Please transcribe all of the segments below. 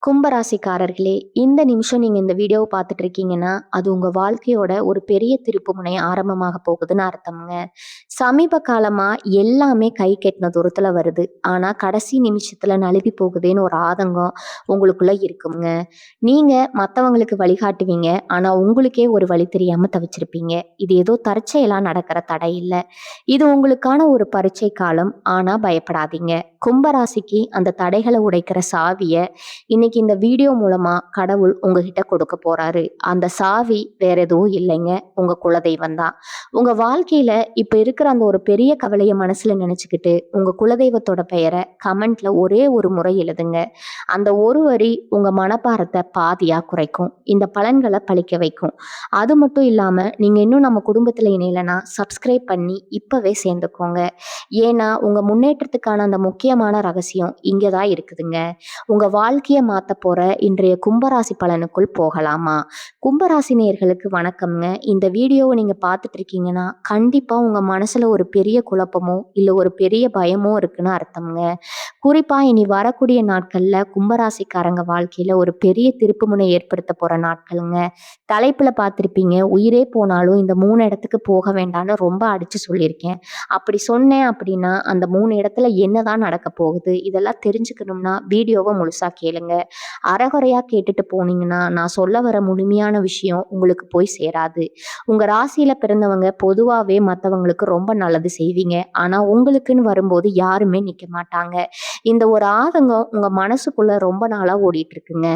கும்பராசிக்காரர்களே, இந்த நிமிஷம் நீங்க இந்த வீடியோவ பார்த்துட்டு இருக்கீங்கன்னா, அது உங்க வாழ்க்கையோட ஒரு பெரிய திருப்புமுனை ஆரம்பமாக போகுதுன்னு அர்த்தம்ங்க. சமீப காலமா எல்லாமே கை கெட்டின தூரத்துல வருது. ஆனா கடைசி நிமிஷத்துல நழுவி போகுதேன்னு ஒரு ஆதங்கம் உங்களுக்குள்ள இருக்குங்க. நீங்க மத்தவங்களுக்கு வழிகாட்டுவீங்க. ஆனா உங்களுக்கே ஒரு வழி தெரியாம தவிச்சிருப்பீங்க. இது ஏதோ தற்செயலா நடக்கிற தடை இல்ல. இது உங்களுக்கான ஒரு பரீட்சை காலம். ஆனா பயப்படாதீங்க. கும்பராசிக்கு அந்த தடைகள உடைக்கிற சாவிய இன்னைக்கு இந்த வீடியோ மூலமா கடவுள் உங்ககிட்ட கொடுக்க போறாரு. அந்த சாவி வேற எதுவும் இல்லைங்க. உங்க குலதெய்வம் தான். உங்க வாழ்க்கையில இப்ப இருக்கிற அந்த ஒரு பெரிய கவலைய மனசுல நினைச்சுக்கிட்டு உங்க குலதெய்வத்தோட பெயரை கமெண்ட்ல ஒரே ஒரு முறை எழுதுங்க. அந்த ஒரு வரி உங்க மனபாரத்தை பாதியா குறைக்கும். இந்த பலன்களை பழிக்க வைக்கும். அது மட்டும் இல்லாம நீங்க இன்னும் நம்ம குடும்பத்துல இணையலைன்னா சப்ஸ்கிரைப் பண்ணி இப்பவே சேர்ந்துக்கோங்க. ஏன்னா உங்க முன்னேற்றத்துக்கான அந்த முக்கியமான ரகசியம் இங்கதான் இருக்குதுங்க. உங்க வாழ்க்கைய மாத்த போற இன்றைய கும்பராசி பலனுக்குள் போகலாமா? கும்பராசி நேயர்களுக்கு வணக்கம்ங்க. இந்த வீடியோவை நீங்க பார்த்துட்டு இருக்கீங்கன்னா கண்டிப்பா உங்க மனசுல ஒரு பெரிய குழப்பமோ இல்ல ஒரு பெரிய பயமோ இருக்குன்னு அர்த்தம்ங்க. குறிப்பா இனி வரக்கூடிய நாட்கள்ல கும்பராசிக்காரங்க வாழ்க்கையில ஒரு பெரிய திருப்புமுனை ஏற்படுத்த போற நாட்களுங்க. தலைப்புல பார்த்திருப்பீங்க, உயிரே போனாலும் இந்த 3 இடத்துக்கு போக வேண்டாம்னு ரொம்ப அடிச்சு சொல்லியிருக்கேன். அப்படி சொன்னேன் அப்படின்னா அந்த 3 இடத்துல என்னதான் நடக்க போகுது இதெல்லாம் தெரிஞ்சுக்கணும்னா வீடியோவை முழுசா கேளுங்க. அரைகுறையா கேட்டுட்டு போனீங்கன்னா நான் சொல்ல வர முழுமையான விஷயம் உங்களுக்கு போய் சேராது. உங்க ராசியில பிறந்தவங்க பொதுவாவே மத்தவங்களுக்கு ரொம்ப நல்லது செய்வீங்க. ஆனா உங்களுக்குன்னு வரும்போது யாருமே நிக்க மாட்டாங்க. இந்த ஒரு ஆதங்கம் உங்க மனசுக்குள்ள ரொம்ப நாளா ஓடிட்டு இருக்குங்க.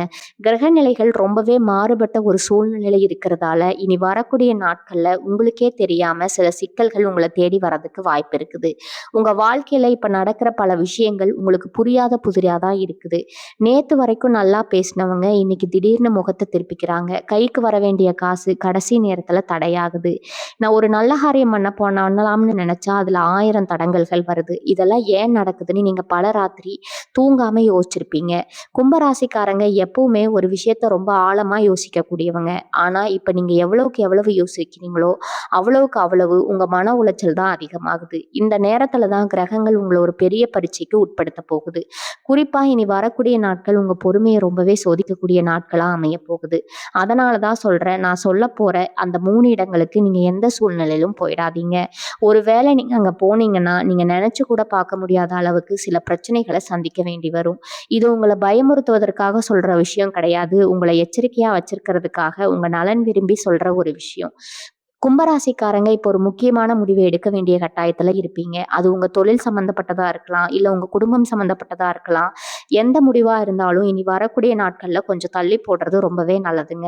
கிரக நிலைகள் ரொம்பவே மாறுபட்ட ஒரு சூழ்நிலை இருக்கிறதால இனி வரக்கூடிய நாட்கள்ல உங்களுக்கே தெரியாம சில சிக்கல்கள் உங்களை தேடி வரதுக்கு வாய்ப்பு இருக்குது. உங்க வாழ்க்கையில இப்ப நடக்கிற பல விஷயங்கள் உங்களுக்கு புரியாத புதிராதான் இருக்குது. நேத்து வரைக்கும் நல்லா பேசினவங்க இன்னைக்கு திடீர்னு முகத்தை திருப்பிக்கிறாங்க. கைக்கு வர வேண்டிய காசு கடைசி நேரத்துல தடையாகுது. நான் ஒரு நல்ல காரியம் பண்ணலாம்னு நினைச்சா அதுல 1000 தடங்கல்கள் வருது. இதெல்லாம் ஏன் நடக்குதுன்னு நீங்க பல ராத்திரி தூங்காம யோசிச்சிருப்பீங்க. கும்பராசிக்காரங்க எப்பவுமே ஒரு விஷயத்த ரொம்ப ஆழமா யோசிக்க கூடியவங்க. ஆனா இப்ப நீங்க எவ்வளவுக்கு எவ்வளவு யோசிக்கிறீங்களோ அவ்வளவுக்கு அவ்வளவு உங்க மன உளைச்சல் தான் அதிகமாகுது. இந்த நேரத்துல தான் கிரகங்கள் உங்களை ஒரு பெரிய பரீட்சைக்கு உட்படுத்த போகுது. குறிப்பா இனி வரக்கூடிய நாட்கள் உங்க பொறுமையை ரொம்பவே சோதிக்கக்கூடிய நாட்களா அமைய போகுது. அதனாலதான் சொல்றேன், நான் சொல்ல போற அந்த 3 இடங்களுக்கு நீங்க எந்த சூழ்நிலையிலும் போயிடாதீங்க. ஒருவேளை நீங்க அங்க போனீங்கன்னா நீங்க நினைச்சு கூட பார்க்க முடியாத அளவுக்கு சில பிரச்சனைகளை சந்திக்க வேண்டி வரும். இது உங்களை பயமுறுத்துவதற்காக சொல்ற விஷயம் கிடையாது. உங்களை எச்சரிக்கையா வச்சிருக்கிறதுக்காக உங்க நலன் விரும்பி சொல்ற ஒரு விஷயம். கும்பராசிக்காரங்க இப்போ ஒரு முக்கியமான முடிவை எடுக்க வேண்டிய கட்டாயத்துல இருப்பீங்க. அது உங்க தொழில் சம்பந்தப்பட்டதா இருக்கலாம், இல்ல உங்க குடும்பம் சம்பந்தப்பட்டதா இருக்கலாம். எந்த முடிவா இருந்தாலும் இனி வரக்கூடிய நாட்கள்ல கொஞ்சம் தள்ளி போடுறது ரொம்பவே நல்லதுங்க.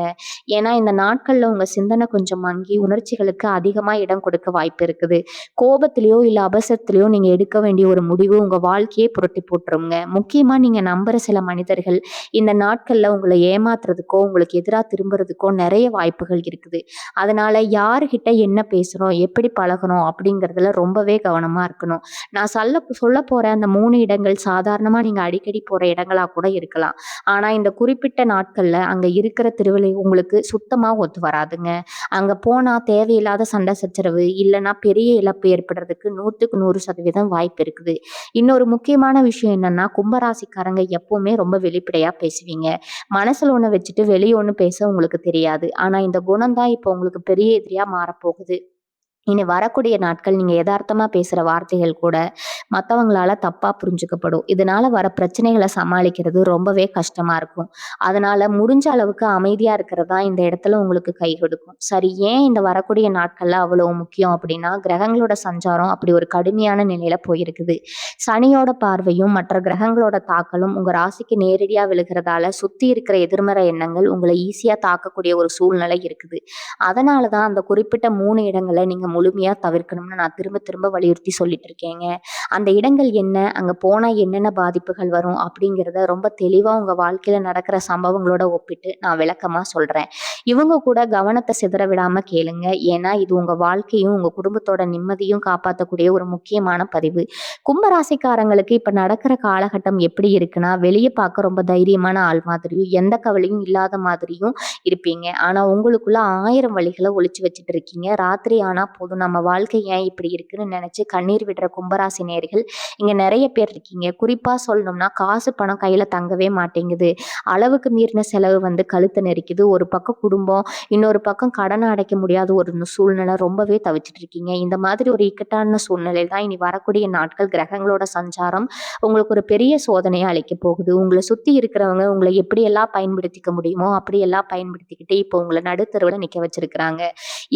ஏன்னா இந்த நாட்கள்ல உங்க சிந்தனை கொஞ்சம் மங்கி உணர்ச்சிகளுக்கு அதிகமா இடம் கொடுக்க வாய்ப்பு இருக்குது. கோபத்திலயோ இல்ல அவசரத்திலயோ நீங்க எடுக்க வேண்டிய ஒரு முடிவு உங்க வாழ்க்கையே புரட்டி போட்டுருங்க. முக்கியமா நீங்க நம்புற சில மனிதர்கள் இந்த நாட்கள்ல உங்களை ஏமாத்துறதுக்கோ உங்களுக்கு எதிராக திரும்புறதுக்கோ நிறைய வாய்ப்புகள் இருக்குது. அதனால யாருகிட்ட என்ன பேசுறோம், எப்படி பழகுறோம் அப்படிங்கிறதுல ரொம்பவே கவனமா இருக்கணும். நான் சொல்ல போற அந்த 3 இடங்கள் சாதாரணமா நீங்க அடிக்கடி போற இடங்களா கூட இருக்கலாம். ஆனா இந்த குறிப்பிட்ட நாட்கள்ல அங்க இருக்கிற திருவிழை உங்களுக்கு சுத்தமா ஒத்து வராதுங்க. அங்க போனா தேவையில்லாத சண்டை சச்சரவு இல்லைன்னா பெரிய இழப்பு ஏற்படுறதுக்கு 100க்கு 100% வாய்ப்பு இருக்குது. இன்னொரு முக்கியமான விஷயம் என்னன்னா, கும்பராசிக்காரங்க எப்பவுமே ரொம்ப வெளிப்படையா பேசுவீங்க. மனசுல ஒண்ணு வச்சுட்டு வெளிய ஒண்ணு பேச உங்களுக்கு தெரியாது. ஆனா இந்த குணம் தான் இப்போ உங்களுக்கு பெரிய எதிரியா மாறப்போகுது. இனி வரக்கூடிய நாட்கள் நீங்க எதார்த்தமா பேசுற வார்த்தைகள் கூட மத்தவங்களால தப்பா புரிஞ்சுக்கப்படும். இதனால வர பிரச்சனைகளை சமாளிக்கிறது ரொம்பவே கஷ்டமா இருக்கும். அதனால முடிஞ்ச அளவுக்கு அமைதியா இருக்கிறது தான் இந்த இடத்துல உங்களுக்கு கை கொடுக்கும். சரி, ஏன் இந்த வரக்கூடிய நாட்கள்ல அவ்வளவு முக்கியம் அப்படின்னா, கிரகங்களோட சஞ்சாரம் அப்படி ஒரு கடுமையான நிலையில போயிருக்குது. சனியோட பார்வையும் மற்ற கிரகங்களோட தாக்கலும் உங்க ராசிக்கு நேரடியா விழுகிறதால சுத்தி இருக்கிற எதிர்மறை எண்ணங்கள் உங்களை ஈஸியா தாக்கக்கூடிய ஒரு சூழ்நிலை இருக்குது. அதனாலதான் அந்த குறிப்பிட்ட 3 இடங்களை நீங்க முழுமையா தவிர்க்கணும்னு நான் திரும்ப திரும்ப வலியுறுத்தி சொல்லிட்டு இருக்கேங்க. அந்த இடங்கள் என்ன, அங்க போனா என்னென்ன பாதிப்புகள் வரும் அப்படிங்கிறத ரொம்ப தெளிவா உங்க வாழ்க்கையில நடக்கிற சம்பவங்களோட ஒப்பிட்டு நான் விளக்கமா சொல்றேன். இவங்க கூட கவனத்தை சிதற விடாம கேளுங்க. ஏன்னா இது உங்க வாழ்க்கையும் உங்க குடும்பத்தோட நிம்மதியும் காப்பாற்றக்கூடிய ஒரு முக்கியமான பதிவு. கும்பராசிக்காரங்களுக்கு இப்ப நடக்கிற காலகட்டம் எப்படி இருக்குன்னா, வெளியே பார்க்க ரொம்ப தைரியமான ஆள் மாதிரியும் எந்த கவலையும் இல்லாத மாதிரியும் இருப்பீங்க. ஆனா உங்களுக்குள்ள 1000 வழிகளை ஒளிச்சு வச்சுட்டு இருக்கீங்க. ராத்திரி ஆனா போதும், நம்ம வாழ்க்கை ஏன் இப்படி இருக்குன்னு நினைச்சு கண்ணீர் விடுற கும்பராசி நேயர்கள் இங்க நிறைய பேர் இருக்கீங்க. குறிப்பா சொல்லணும்னா காசு பணம் கையில தங்கவே மாட்டேங்குது. அளவுக்கு மீறின செலவு கழுத்தை நெரிக்குது. ஒரு பக்கம் குடும்பம், இன்னொரு பக்கம் கடனை அடைக்க முடியாத ஒரு சூழ்நிலை, ரொம்பவே தவிச்சிட்டு இருக்கீங்க. இந்த மாதிரி ஒரு இக்கட்டான சூழ்நிலையில் தான் இனி வரக்கூடிய நாட்கள் கிரகங்களோட சஞ்சாரம் உங்களுக்கு ஒரு பெரிய சோதனையை அளிக்க போகுது. உங்களை சுத்தி இருக்கிறவங்க உங்களை எப்படியெல்லாம் பயன்படுத்திக்க முடியுமோ அப்படியெல்லாம் பயன்படுத்திக்கிட்டு இப்போ உங்களை நடுத்தருவுல நிக்க வச்சிருக்கிறாங்க.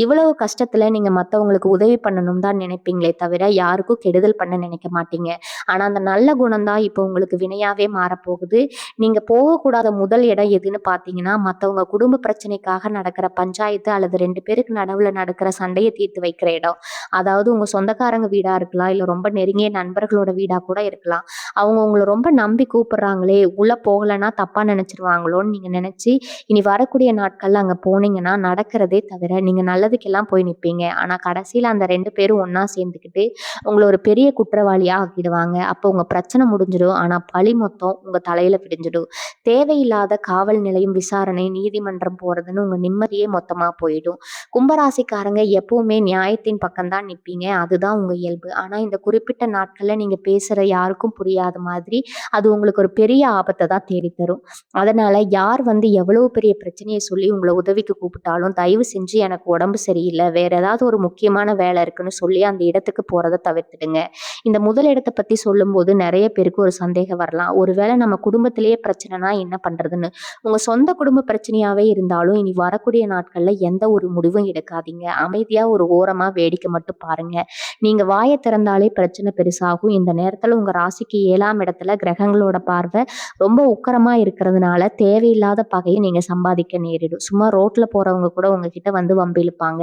இவ்வளவு கஷ்டத்துல நீங்க மத்தவங்களுக்கு உதவி பண்ணணும் தான் நினைப்பீங்களே தவிர யாருக்கும் கெடுதல் பண்ண நினைக்க மாட்டீங்க. ஆனா அந்த நல்ல குணம் தான் இப்போ உங்களுக்கு வினையாவே மாறப்போகுது. நீங்க போகக்கூடாத முதல் இடம் எதுன்னு பார்த்தீங்கன்னா, மத்தவங்க குடும்ப பிரச்சனைக்காக நடக்கிற பஞ்சாயத்து அல்லது 2 பேருக்கு நடுவுல நடக்கிற சண்டைய தீர்த்து வைக்கிற இடம். அதாவது உங்க சொந்தக்காரங்க வீடா இருக்கலாம், இல்ல ரொம்ப நெருங்கிய நண்பர்களோட வீடா கூட இருக்கலாம். அவங்க உங்கள ரொம்ப நம்பி கூப்பிடுறாங்களே, உள்ள போகலன்னா தப்பா நினைச்சிருவாங்களோன்னு நீங்க நினைச்சு, இனி வரக்கூடிய நாட்கள்ல அங்க போனீங்கன்னா நடக்கிறதே தவிர, நீங்க நல்லதுக்கெல்லாம் போய் நிப்பீங்க. ஆனா கடைசியில அந்த 2 பேரும் ஒண்ணா சேர்ந்துக்கிட்டு, உங்கள ஒரு பெரிய குற்றவாளியா ஆக்கிடுவாங்க. அப்போ உங்க பிரச்சனை முடிஞ்சிடும். ஆனா பழி மொத்தம் உங்க தலையில விடிஞ்சிடும். தேவையில்லாத காவல் நிலையம், விசாரணை, நீதிமன்றம் போறதுன்னு உங்க நிம்மதியே மொத்தமா போயிடும். கும்பராசிக்காரங்க எப்பவுமே நியாயத்தின் பக்கம் தான் நிப்பீங்க. அதுதான் உங்க இயல்பு. ஆனா இந்த குறிப்பிட்ட நாட்கள்ல நீங்க பேசுற யாருக்கும் புரியாத மாதிரி அது உங்களுக்கு ஒரு பெரிய ஆபத்தை தான் தேடி தரும். அதனால யார் எவ்வளவு பெரிய பிரச்சனையை சொல்லி உங்களை உதவிக்கு கூப்பிட்டாலும் தயவு செஞ்சு எனக்கு உடம்பு சரியில்லை, வேற ஏதாவது ஒரு முக்கியமான வேலை இருக்குன்னு சொல்லி அந்த இடத்துக்கு போறதை தவிர்த்துடுங்க. இந்த முதல் இடத்தை பத்தி சொல்லும்போது நிறைய பேருக்கு ஒரு சந்தேகம் வரலாம். ஒருவேளை நம்ம குடும்பத்திலேயே பிரச்சனைனா என்ன பண்றதுன்னு. உங்க சொந்த குடும்ப பிரச்சனையாவே இருந்தாலும் இனி வரக்கூடிய நாட்கள்ல எந்த ஒரு முடிவும் எடுக்காதீங்க. அமைதியா ஒரு ஓரமா வேடிக்கை மட்டும் பாருங்க. நீங்க வாயை திறந்தாலே பிரச்சனை பெருசாகும். இந்த நேரத்துல உங்க ராசிக்கு 7ஆம் இடத்துல கிரகங்களோட பார்வை ரொம்ப உக்கிரமா இருக்கிறதுனால தேவையில்லாத பகையை நீங்க சம்பாதிக்க நேரிடும். சும்மா ரோட்ல போறவங்க கூட உங்ககிட்ட வம்பிழுப்பாங்க.